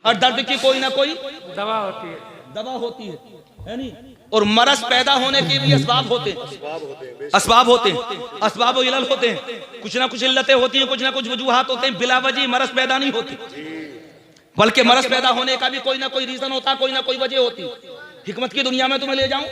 हर दर्द की कोई ना कोई दवा होती है नहीं। और मरज पैदा होने के भी असबाब होते हैं, असबाब व इलल होते हैं। कुछ ना कुछ इल्लतें होती हैं, कुछ ना कुछ वजूहात होते हैं। बिला वजह मरज पैदा नहीं होती, बल्कि मरज पैदा होने का भी कोई ना कोई रीजन होता है, कोई ना कोई वजह होती है। हिकमत की दुनिया में तुम्हें ले जाऊं,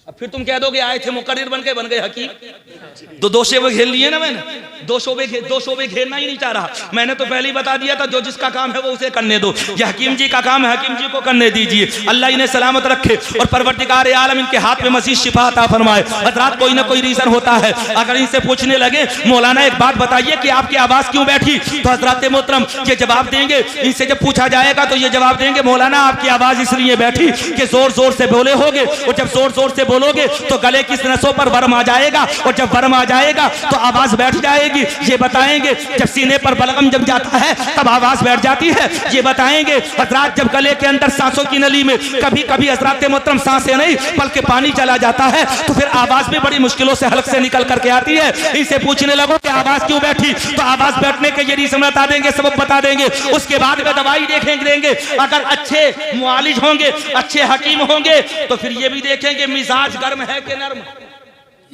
अब फिर तुम कह दोगे आए थे मुकर्रिर बन गए हकीम। तो दो शोबे घेर लिए ना मैंने, दो शोबे घेरना ही नहीं चाह रहा। मैंने तो पहले ही बता दिया था, जो जिसका काम है वो उसे करने दो। ये हकीम जी का काम है, हकीम जी को करने दीजिए। अल्लाह इन्हें सलामत रखे और परवरदिगार आलम इनके हाथ में मज़ीद शिफा अता फरमाए। हज़रात कोई ना कोई रीजन होता है। अगर इनसे पूछने लगे मौलाना एक बात बताइए कि आपकी आवाज क्यों बैठी, तो हज़रात मोहतरम ये जवाब देंगे। इनसे जब पूछा जाएगा तो ये जवाब देंगे मौलाना आपकी आवाज इसलिए बैठी कि जोर जोर से बोले होगे, और जब जोर जोर से बोलोगे तो गले की नसों पर वर्म आ जाएगा, और जब वर्म आ जाएगा तो आवाज बैठ जाएगी। ये बताएंगे जब सीने पर बलगम जम जाता है तब आवाज बैठ जाती है। ये बताएंगे हजरात जब गले के अंदर सांसों की नली में कभी कभी हजरात मोहतरम सांसें नहीं बल्कि पानी चला जाता है तो फिर आवाज भी बड़ी मुश्किलों से हलक से निकल करके आती है। इनसे पूछने लगो कि आवाज क्यों बैठी, तो आवाज बैठने के ये रीजन बता देंगे, सबब बता देंगे। उसके बाद में दवाई देंगे। अगर अच्छे मुआलिज होंगे, अच्छे हकीम होंगे तो फिर ये भी देखेंगे मिजाज गर्म है कि नर्म।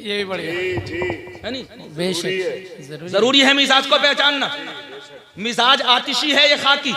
ये भी बढ़िया है नहीं, बेशक जरूरी है मिजाज को पहचानना। मिजाज आतिशी है या खाकी,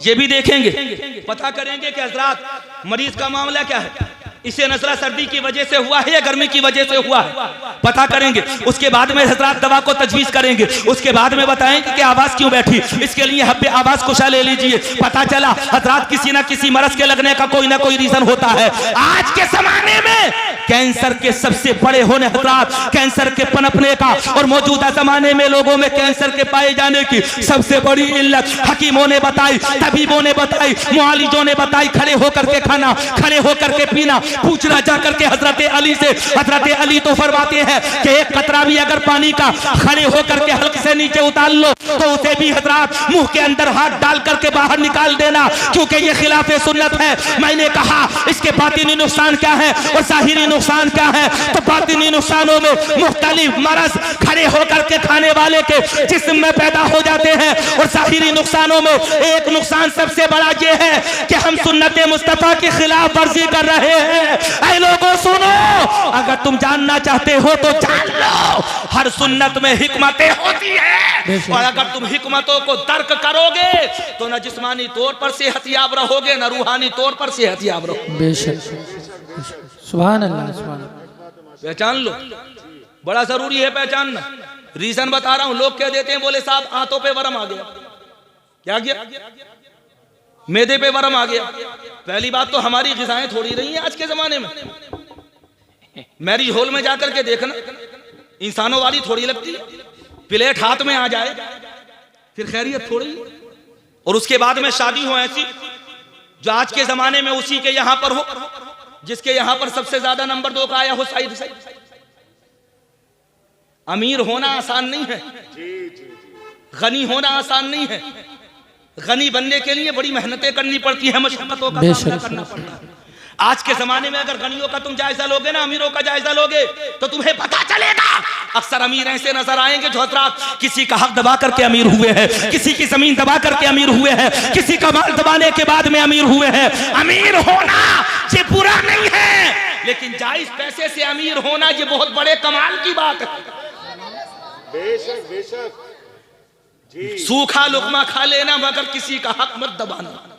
ये भी देखेंगे। पता करेंगे कि हजरात मरीज का मामला क्या है, इसे नजला सर्दी की वजह से हुआ है या गर्मी की वजह से हुआ है, पता करेंगे। उसके बाद में हजरात दवा को तजवीज करेंगे। उसके बाद में बताएंगे कि आवाज क्यों बैठी, इसके लिए हब्बे आवाज कुशा ले लीजिए। पता चला हजरात किसी ना किसी मरज के लगने का कोई ना कोई रीजन होता है। आज के जमाने में कैंसर के सबसे बड़े होने हजरात, कैंसर के पनपने का और मौजूदा जमाने में लोगों में कैंसर के पाए जाने की सबसे बड़ी इल्लत हकीमों ने बताई, तबीबों ने बताई, मुआलिजों ने बताई। खड़े होकर के खाना, खड़े होकर के पीना। पूछना जाकर के हजरत अली से, हजरत अली तो फरमाते हैं कि एक कतरा भी अगर पानी का खड़े होकर के हल्क से नीचे उतार लो तो उसे भी हजरात मुंह के अंदर हाथ डाल करके बाहर निकाल देना, क्योंकि ये खिलाफे सुन्नत है। मैंने कहा इसके बातिनी नुकसान क्या है और जाहिरी नुकसान क्या है, तो बातिनी नुकसानों में मुख्तलिफ मरज खड़े होकर के खाने वाले के जिस्म में पैदा हो जाते हैं, और जाहिरी नुकसानों में एक नुकसान सबसे बड़ा ये है कि हम सुन्नत मुस्तफा की खिलाफ वर्जी कर रहे हैं। ऐ लोगों सुनो, अगर तुम जानना चाहते हो तो जान लो, हर सुन्नत में हिकमतें होती है, और अगर तुम हिकमतों को दर्क करोगे तो न जिस्मानी तौर पर सेहतियाब रहोगे, न रूहानी तौर पर सेहतियाब रहोगे। बेशक सुभान अल्लाह, सुभान अल्लाह। पहचान लो, बड़ा जरूरी है पहचानना। रीजन बता रहा हूं, लोग कह देते हैं बोले साहब आंतों पे वरम आ गया, क्या गया, मैदे पे वरम आ गया। पहली बात तो हमारी ग़िज़ाएं थोड़ी रही हैं आज के जमाने में। मैरिज हॉल में जाकर के देखना, इंसानों वाली थोड़ी लगती है। प्लेट हाथ में आ जाए फिर खैरियत थोड़ी। और उसके बाद में शादी हो ऐसी जो आज के जमाने में उसी के यहां पर हो जिसके यहां पर सबसे ज्यादा नंबर 2 का आया हो साइड से। अमीर होना आसान नहीं है, गनी होना आसान नहीं है। गनी बनने के लिए बड़ी मेहनतें करनी पड़ती है, मशक्कतों का सामना करना पड़ता है। आज के जमाने में अगर गनियों का तुम जायजा लोगे ना, अमीरों का जायजा लोगे तो तुम्हें पता चलेगा अक्सर अमीर ऐसे नजर आएंगे जो हजरात किसी का हक दबा करके अमीर हुए हैं, किसी की जमीन दबा करके अमीर हुए हैं, किसी का माल दबाने के बाद में अमीर हुए हैं। अमीर होना ये बुरा नहीं है, लेकिन जायज पैसे से अमीर होना ये बहुत बड़े कमाल की बात है। बेशक बेशक, सूखा लुकमा खा लेना मगर किसी का हक मत दबाना।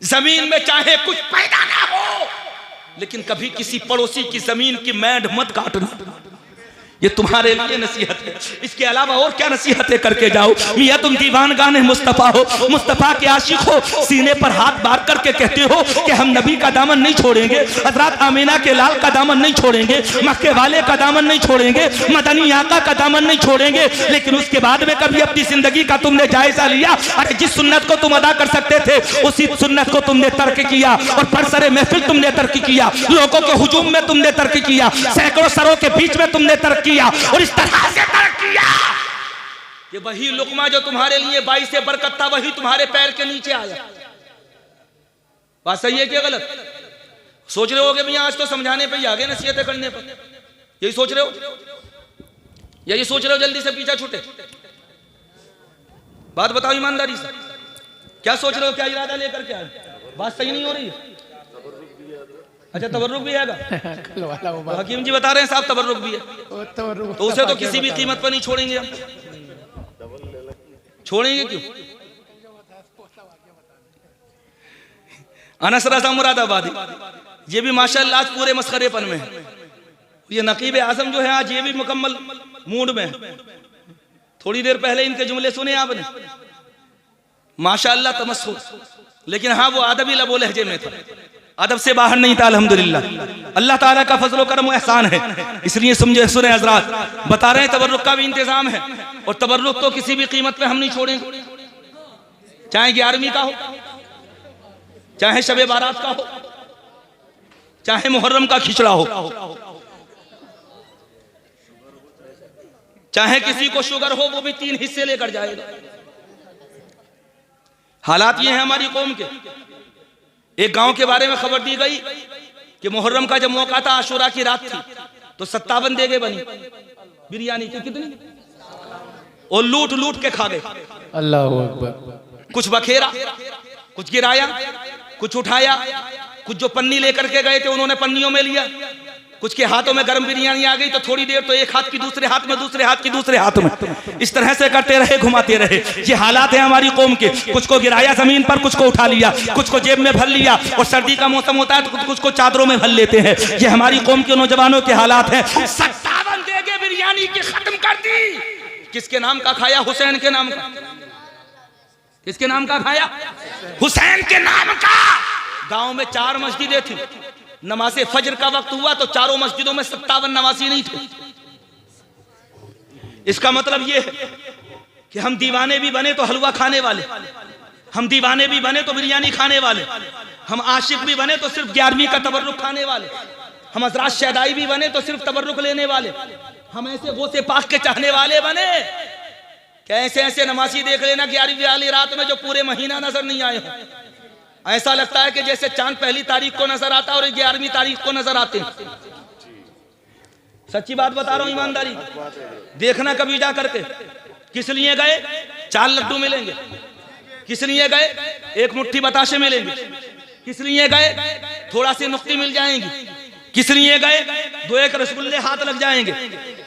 जमीन में चाहे कुछ पैदा ना हो लेकिन कभी किसी पड़ोसी की जमीन की मैंड मत काटना। ये तुम्हारे लिए नसीहत है, इसके अलावा और क्या नसीहतें करके जाओ। मियाँ तुम दीवानगाने मुस्तफ़ा हो, मुस्तफ़ा के आशिक हो, सीने पर हाथ बार करके कहते हो कि हम नबी का दामन नहीं छोड़ेंगे, हज़रत आमीना के लाल का दामन नहीं छोड़ेंगे, मक्के वाले का दामन नहीं छोड़ेंगे, मदनी आका का दामन नहीं छोड़ेंगे। लेकिन उसके बाद में कभी अपनी जिंदगी का तुमने जायजा लिया? अरे जिस सुन्नत को तुम अदा कर सकते थे उसी सुन्नत को तुमने तर्क किया, और परसरे महफिल तुमने तर्क किया, लोगों के हुजूम में तुमने तर्क किया, सैकड़ों सरों के बीच में तुमने तर्क किया, और इस तरह से तर्क किया कि वही लुकमा जो तुम्हारे लिए बाईस से बरकत था वही तुम्हारे पैर के नीचे आया। बात सही है क्या गलत? सोच रहे होगे भैया आज तो समझाने पे ही आ गए, नसीहतें करने पर, यही सोच रहे हो या ये सोच रहे हो जल्दी से पीछा छूटे? बात बताओ ईमानदारी से, क्या सोच रहे हो, क्या इरादा लेकर के आए? बात सही नहीं हो रही है। अच्छा तबर्रुक भी हैगा, कल वाला वो तो हकीम जी बता रहे हैं साहब तबर्रुक भी है, तो उसे तो किसी भी कीमत पर नहीं छोड़ेंगे हम। छोड़ेंगे क्यों? अनस रज़ा मुरादाबादी, ये भी माशाअल्लाह आज पूरे मस्खरेपन में है। ये नकीब आजम जो है आज ये भी मुकम्मल मूड में है। थोड़ी देर पहले इनके जुमले सुने आपने, माशाअल्लाह तमस्सुर, लेकिन हाँ वो अदबी लबो लहजे में था, अदब से बाहर नहीं था। अल्हम्दुलिल्लाह अल्लाह ताला का फजल करम व एहसान है, इसलिए समझे सुने हजरात, बता रहे हैं तबर्रुक का भी इंतजाम है, और तबर्रुक तो किसी भी कीमत पे हम नहीं छोड़ेंगे, चाहे 11वीं का हो, चाहे शबे बारात का हो, चाहे मुहर्रम का खिचड़ा हो, चाहे किसी को शुगर हो वो भी 3 हिस्से लेकर जाएगा। हालात ये हैं हमारी कौम के। एक गांव के बारे में खबर दी गई कि मुहर्रम का जब मौका था, आशुरा की रात थी, तो 57 देगे बनी बिरयानी की, कितनी, और लूट लूट के खा गए। अल्लाहु अकबर। कुछ बखेरा, कुछ गिराया, कुछ उठाया, कुछ जो पन्नी लेकर के गए थे उन्होंने पन्नियों में लिया, कुछ के हाथों में गर्म बिरयानी आ गई तो थोड़ी देर तो एक हाथ की दूसरे हाथ में, दूसरे हाथ की दूसरे हाथ में, इस तरह से करते रहे, घुमाते रहे। ये हालात है हमारी कौम के। कुछ को गिराया जमीन पर, कुछ को उठा लिया, कुछ को जेब में भर लिया, और सर्दी का मौसम होता है तो कुछ को चादरों में भर लेते हैं। ये हमारी कौम के नौजवानों के हालात हैं। 57 देगे बिरयानी की खत्म कर दी। किसके नाम का खाया? हुसैन के नाम का। किसके नाम का खाया? हुसैन के नाम का। गांव में 4 मस्जिदें थी, नमाज़े फजर का वक्त हुआ तो चारों मस्जिदों में 57 नमाजी नहीं थे। इसका मतलब यह है कि हम दीवाने भी बने तो हलवा खाने वाले, हम दीवाने भी बने तो बिरयानी खाने वाले, हम आशिक भी बने तो सिर्फ 11वीं का तबर्रुक खाने वाले, हम हज़रात शहदाई भी बने तो सिर्फ तबर्रुक लेने वाले, हम ऐसे गौसे पाक के चाहने वाले बने। कैसे ऐसे नमाजी देख लेना 11वीं वाली रात में जो पूरे महीना नजर नहीं आए हो। ऐसा लगता है कि जैसे चांद पहली तारीख को नजर आता है और 11वीं तारीख को नजर आते हैं। सच्ची बात बता रहा हूं, ईमानदारी देखना कभी जा करके। किस लिए गए? 4 लड्डू मिलेंगे। किस लिए गए? 1 मुट्ठी बताशे मिलेंगे। किस लिए गए? थोड़ा सी नुक्ती मिल जाएंगी। किस लिए गए? 2-1 रसगुल्ले हाथ लग जाएंगे।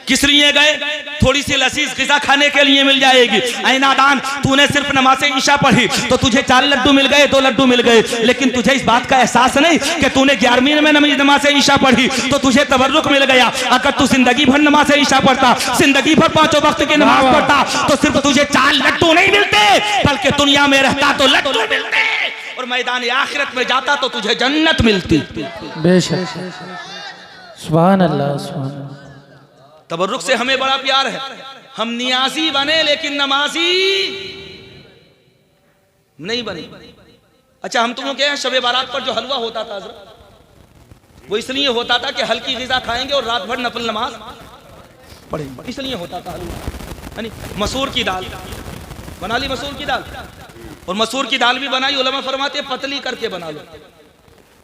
किस लिए गए? थोड़ी सी लजीज गिज़ा खाने के लिए मिल जाएगी। ऐ नादान, तूने सिर्फ नमाज़े ईशा पढ़ी तो तुझे 4 लड्डू मिल गए, 2 लड्डू मिल गए, लेकिन तुझे इस बात का एहसास नहीं कि तूने 11वीं में नमाज़े ईशा पढ़ी तो तुझे तबर्रुक मिल गया। अगर तू जिंदगी भर नमाज़े ईशा पढ़ता, जिंदगी भर 5 वक्त की नमाज पढ़ता तो सिर्फ तुझे 4 लड्डू नहीं मिलते, बल्कि दुनिया में रहता तो लड्डू मिलते, और मैदान आखिरत में जाता तो तुझे जन्नत मिलती। बेशक। सुभान अल्लाह, सुभान अल्लाह। तबर्रुक से हमें बड़ा प्यार है। हम नियाजी बने लेकिन नमाजी नहीं बने। अच्छा हम तुमको क्या, शबे बारात पर जो हलवा होता था वो इसलिए होता था कि हल्की ग़िज़ा खाएंगे और रात भर नफल नमाज पढ़ेंगे, इसलिए होता था हलवा। यानी मसूर की दाल बना ली, मसूर की दाल, और मसूर की दाल भी बनाई, उलमा फरमाते पतली करके बना लो।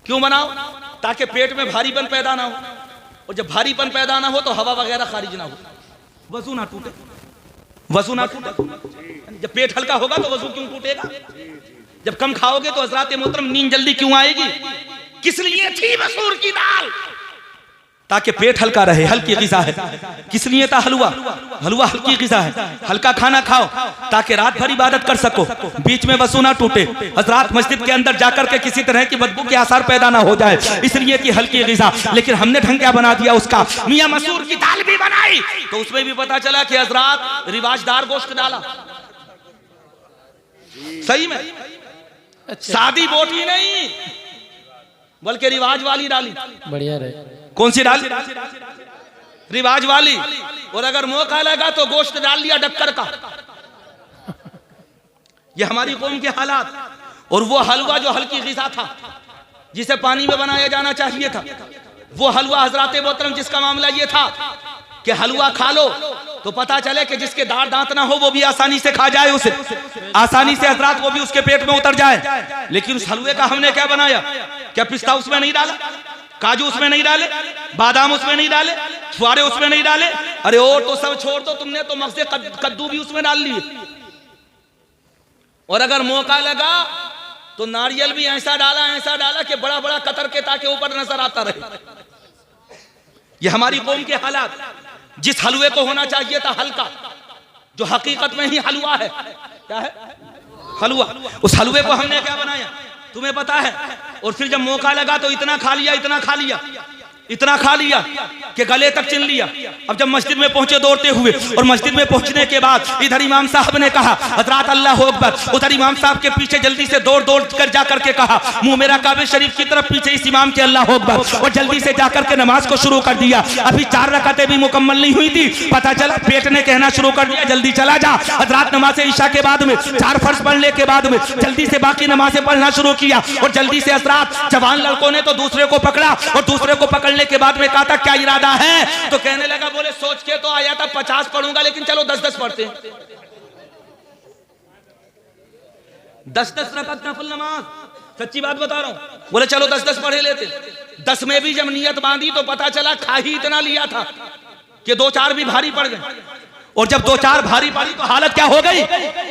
क्यों बनाओ? ताकि पेट में भारीपन पैदा ना हो, और जब भारीपन पैदा ना हो तो हवा वगैरह खारिज ना हो, वजू ना टूटे, वजू ना टूटे। जब पेट हल्का होगा तो वजू क्यों टूटेगा? जब कम खाओगे तो हज़रात मोहतरम नींद जल्दी क्यों आएगी? किस लिए थी मसूर की दाल? ताकि पेट हल्का रहे, हल्की ग़िज़ा है। किस लिए था हलवा? हलवा हल्की ग़िज़ा है, हल्का खाना खाओ ताकि रात भर इबादत कर सको, बीच में वज़ू ना टूटे, हज़रात मस्जिद के अंदर जाकर के किसी तरह की बदबू के आसार पैदा ना हो जाए, इसलिए थी हल्की ग़िज़ा। लेकिन हमने ढंग क्या बना दिया उसका? मियाँ मसूर की दाल भी बनाई तो उसमें भी पता चला कि हज़रात रिवाजदार गोश्त डाला। सही में सादी बोटी नहीं बल्कि रिवाज वाली डाली। बढ़िया रहे। कौन सी डाली? रिवाज वाली। और अगर मौका लगा तो गोश्त डाल लिया डक्कर का। ये हमारी कौम के हालात। और वो हलवा जो हल्की ग़िज़ा था जिसे पानी में बनाया जाना चाहिए था, वो हलवा हज़रात मोहतरम जिसका मामला ये था कि हलवा खा लो तो पता चले कि जिसके दांत ना हो वो भी आसानी से खा जाए, उसे आसानी से हज़रात वो भी उसके पेट में उतर जाए। लेकिन उस हलवे का हमने क्या बनाया? क्या पिस्ता उसमें नहीं डाला? काजू उसमें नहीं डाले? बादाम उसमें नहीं डाले? छुआरे उसमें नहीं डाले? अरे और तो सब छोड़ दो, तुमने तो मगज़े कद्दू भी उसमें डाल लिए। और अगर मौका लगा तो नारियल भी ऐसा डाला कि बड़ा बड़ा कतर के ताकि ऊपर नजर आता रहे। ये हमारी कौम के हालात। जिस हलवे को होना चाहिए था हल्का, जो हकीकत में ही हलवा है, क्या है हलवा, उस हलवे को हमने क्या बनाया तुम्हें पता है। और फिर जब मौका लगा तो इतना खा लिया कि गले तक चिन लिया। अब जब मस्जिद में पहुंचे दौड़ते हुए, और मस्जिद में पहुंचने के बाद इधर इमाम साहब ने कहा हज़रात अल्लाह अकबर, उधर इमाम साहब के पीछे जल्दी से दौड़ कर जा करके कहा मुंह मेरा काबे शरीफ की तरफ, पीछे इस इमाम के अल्लाह अकबर, और जल्दी से जाकर के नमाज को शुरू कर दिया। अभी 4 रकातें भी मुकम्मल नहीं हुई थी, पता चला पेट ने कहना शुरू कर दिया जल्दी चला जा। हज़रात नमाज ईशा के बाद में 4 फर्ज पढ़ने के बाद में जल्दी से बाकी नमाजें पढ़ना शुरू किया। और जल्दी से हज़रात जवान लड़कों ने तो दूसरे को पकड़ा, और दूसरे को पकड़ने के बाद में कहा था क्या इरादा है, तो कहने लगा बोले सोच के तो आया था 50 पढ़ूंगा, लेकिन चलो 10-10 पढ़ते हैं। 10-10 रकात नफल नमाज, सच्ची बात बता रहा हूं। बोले चलो 10-10 पढ़े लेते। 10 में भी जब नियत बांधी तो पता चला खा ही इतना लिया था कि 2-4 भी भारी पड़ गए। और जब 2-4 भारी पड़ी तो हालत क्या हो गई,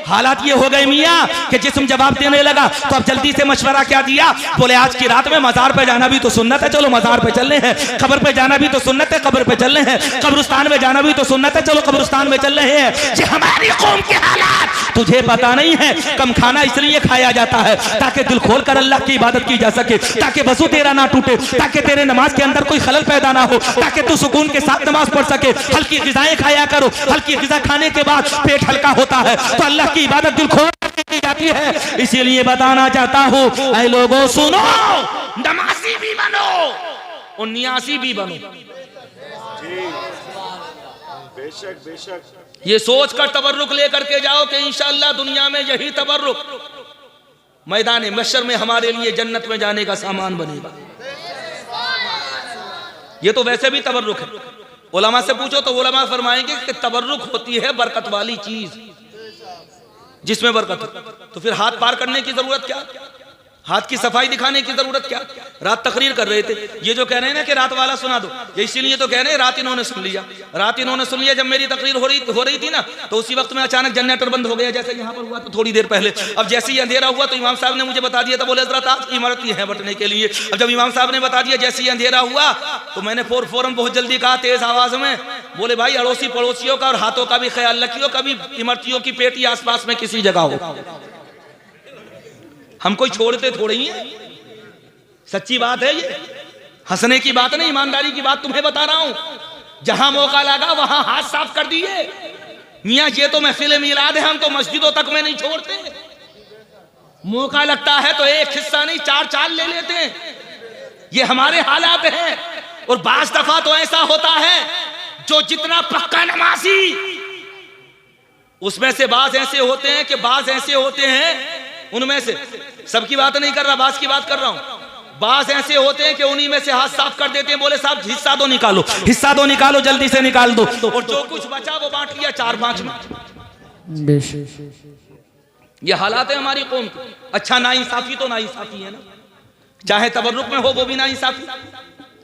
हालात ये हो गए मियाँ कि जिस्म जवाब देने लगा। तो अब जल्दी से मशवरा क्या दिया, बोले आज की रात में मजार पे जाना भी तो सुन्नत है, चलो मजार पे चलने हैं। कब्र पे जाना भी तो सुन्नत है, कब्र पे चलने हैं। कब्रिस्तान में जाना भी तो सुन्नत है, चलो कब्रिस्तान में चल रहे हैं। ये हमारी कौम के हालात तुझे पता नहीं है। कम खाना इसलिए खाया जाता है ताकि दिल खोल कर अल्लाह की इबादत की जा सके, ताकि वजू तेरा ना टूटे, ताकि तेरे नमाज के अंदर कोई खलल पैदा ना हो, ताकि तू सुकून के साथ नमाज पढ़ सके। हल्की ग़िज़ाएं खाया करो, हल्की ग़िज़ा खाने के बाद पेट हल्का होता है तो अल्लाह की इबादत दिल खोल कर की जाती है। इसीलिए बताना चाहता हूँ ऐ लोगों सुनो, नमाजी भी बनो और नियासी भी बनो। बेशक बेशक। ये सोच कर तबर्रुक लेकर के जाओ कि इंशाअल्लाह दुनिया में यही तबर्रुक मैदान महशर में हमारे लिए जन्नत में जाने का सामान बनेगा। ये तो वैसे भी तबर्रुक है। उलमा से पूछो तो उलमा फरमाएंगे कि तबर्रुक होती है बरकत वाली चीज, जिसमें बरकत हो। तो फिर हाथ पार करने की जरूरत क्या, हाथ की सफाई दिखाने की जरूरत क्या। रात तकरीर कर रहे थे, ये जो कह रहे हैं ना कि रात वाला सुना दो, ये इसीलिए तो कह रहे हैं रात इन्होंने सुन लिया। रात इन्होंने सुन लिया जब मेरी तकरीर हो रही थी ना, तो उसी वक्त में अचानक जनरेटर बंद हो गया, जैसे यहाँ पर हुआ तो थोड़ी देर पहले। अब जैसे ही अंधेरा हुआ तो इमाम साहब ने मुझे बता दिया था, बोले हज़रत आज इमारत ही है बटने के लिए। अब जब इमाम साहब ने बता दिया, जैसे ही अंधेरा हुआ तो मैंने फौरन बहुत जल्दी कहा तेज आवाज में, बोले भाई अड़ोसी पड़ोसियों का और हाथों का भी ख्याल रखियो, कभी इमरतियों की पेटी आसपास में किसी जगह हो। हम कोई छोड़ते थोड़े ही हैं, सच्ची बात है ये, हंसने की बात नहीं, ईमानदारी की बात तुम्हें बता रहा हूं। जहां मौका लगा वहां हाथ साफ कर दिए। मियां ये तो महफिल मिलाद है, हम तो मस्जिदों तक में नहीं छोड़ते। मौका लगता है तो एक हिस्सा नहीं 4 ले लेते हैं। ये हमारे हालात हैं। और बाज दफा तो ऐसा होता है जो जितना पक्का नमाजी, उसमें से बाज ऐसे होते हैं उनमें से, सबकी बात नहीं कर रहा, बाज की बात कर रहा हूं। बाज ऐसे होते हैं कि उन्हीं में से हाथ साफ कर देते हैं, बोले साहब हिस्सा दो निकालो, जल्दी से निकाल दो, और जो कुछ बचा वो बांट लिया 4-5 में। ये हालात है हमारी कौम की। अच्छा नाइंसाफी तो नाइंसाफी है ना, चाहे तबर्रुक में हो वो भी नाइंसाफी,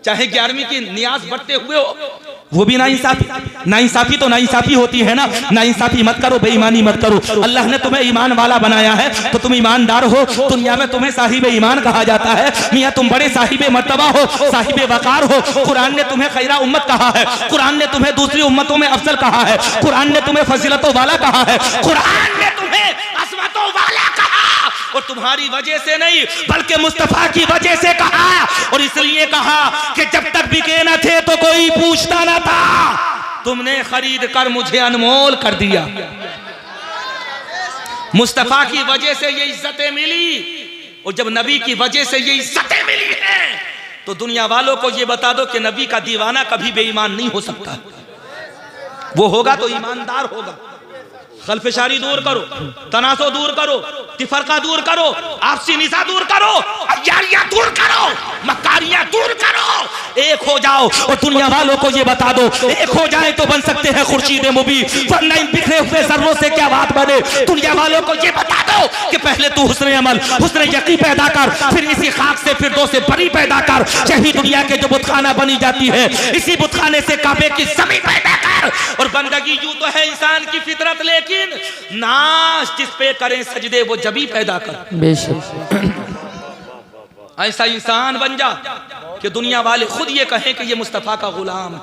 चाहे 11वीं की नियाज बढ़ते हुए हो वो भी नाइंसाफी तो नाइंसाफी होती है ना। नाइंसाफी मत करो, बेईमानी मत करो। अल्लाह ने तुम्हें ईमान वाला बनाया है तो तुम ईमानदार हो। दुनिया में तुम्हें साहिब ईमान कहा जाता है। मियां तुम बड़े साहिब मर्तबा हो, साहिब वकार हो। कुरान ने तुम्हें खैरा उम्मत कहा है, कुरान ने तुम्हें दूसरी उम्मतों में अफजल कहा है, कुरान ने तुम्हें फजीलतों वाला कहा है, कुरान ने तुम्हें अज़मतों वाला कहा। और तुम्हारी वजह से नहीं बल्कि मुस्तफा की वजह से कहा। और इसलिए कहा कि जब तक बिके न थे तो कोई पूछता न था, तुमने खरीद कर मुझे अनमोल कर दिया। मुस्तफा की वजह से ये इज्जतें मिली, और जब नबी की वजह से ये इज्जतें मिली हैं तो दुनिया वालों को ये बता दो कि नबी का दीवाना कभी बेईमान नहीं हो सकता। वो होगा तो ईमानदार होगा। खलफशारी दूर करो, तनासो दूर करो, तिफरका दूर करो, आपसी निशा दूर करो, अय्यारियां दूर करो, मक्कारियां दूर करो, एक हो जाओ। और दुनिया वालों को ये बता दो एक हो जाए तो बन सकते हैं खुर्शीद मुबीन, वरना इन बिखरे हुए सर्रों से क्या बात बने। दुनिया वालों को ये बता दो कि पहले तू हुस्न अमल, हुस्न यकीन पैदा कर, फिर इसी खाक से फिरदौस बरी पैदा कर। यही दुनिया के जो बुतखाना बनी जाती है, इसी बुतखाने से काबे की ज़मीन पैदा कर। और बंदगी यूं तो है इंसान की फितरत, लेकिन नाश जिस पे करें सजदे वो जभी पैदा कर। बेशक ऐसा इंसान बन जा कि दुनिया वाले खुद ये कहें कि ये मुस्तफ़ा का गुलाम है।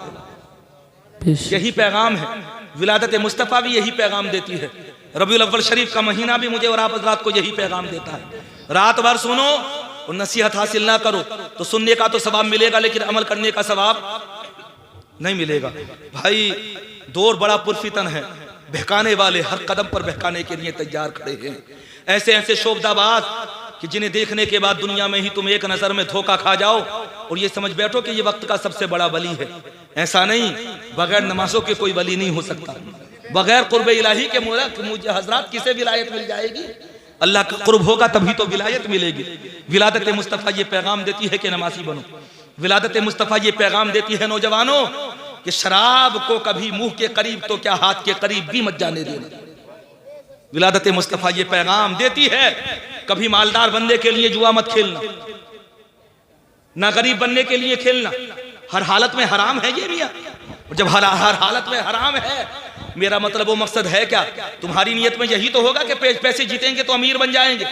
बेशक यही पैगाम है, विलादत मुस्तफ़ा भी यही पैगाम देती है। रबीउल अव्वल शरीफ का महीना भी मुझे और आप हज़रात को यही पैगाम देता है। रात भर सुनो और नसीहत हासिल ना करो तो सुनने का तो सवाब मिलेगा, लेकिन अमल करने का सवाब नहीं मिलेगा। भाई दौर बड़ा पुरफितन है, बहकाने वाले हर कदम पर बहकाने के लिए तैयार खड़े हैं। ऐसे ऐसे शोबदाबाज कि जिन्हें देखने के बाद दुनिया में ही तुम एक नजर में धोखा खा जाओ और ये समझ बैठो कि ये वक्त का सबसे बड़ा वली है। ऐसा नहीं, बगैर नमाजों के कोई वली नहीं हो सकता। बगैर कुर्ब इलाही के मुझे हजरात किसे विलायत मिल जाएगी? अल्लाह का कुर्ब होगा तभी तो विलायत मिलेगी। विलादत मुस्तफ़ा ये पैगाम देती है कि नमाजी बनो। विलादत मुस्तफ़ा ये पैगाम देती है नौजवानों कि शराब को कभी मुंह के करीब तो क्या हाथ के करीब भी मत जाने देना। विलादत मुस्तफ़ा ये पैगाम देती है कभी मालदार बनने के लिए जुआ मत खेलना, ना गरीब बनने के लिए खेलना। हर हालत में हराम है ये मियां। जब हर हालत में हराम है, मेरा मतलब वो मकसद है क्या? तुम्हारी नियत में यही तो होगा कि पैसे जीतेंगे तो अमीर बन जाएंगे।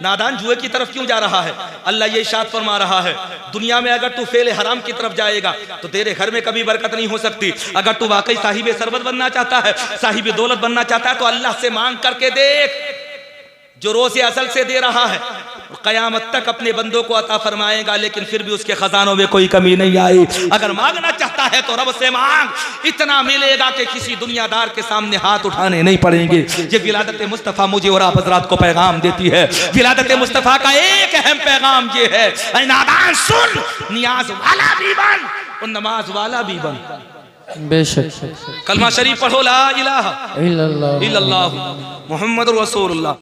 नादान जुए की तरफ क्यों जा रहा है? अल्लाह ये इरशाद फरमा रहा है, दुनिया में अगर तू फेल हराम की तरफ जाएगा तो तेरे घर में कभी बरकत नहीं हो सकती। अगर तू वाकई साहिब सरबत बनना चाहता है, साहिब दौलत बनना चाहता है, तो अल्लाह से मांग करके देख, जो रोज़े असल से दे रहा है क़यामत तक अपने बंदों को अता फरमाएगा, लेकिन फिर भी उसके खजानों में कोई कमी नहीं आई। अगर मांगना चाहता है तो रब से मांग, इतना मिलेगा कि किसी दुनियादार के सामने हाथ उठाने नहीं पड़ेंगे। ये विलादत मुस्तफ़ा मुझे और आप हज़रात को पैगाम देती है। विलादत मुस्तफ़ा का एक अहम पैगाम ये है, ऐ नादान सुन, नियाज वाला भी बन और नमाज वाला भी बन। बेशक कलमा शरीफ पढ़ो, ला इलाहा इल्लल्लाह इल्लल्लाह मुहम्मद रसूलुल्लाह।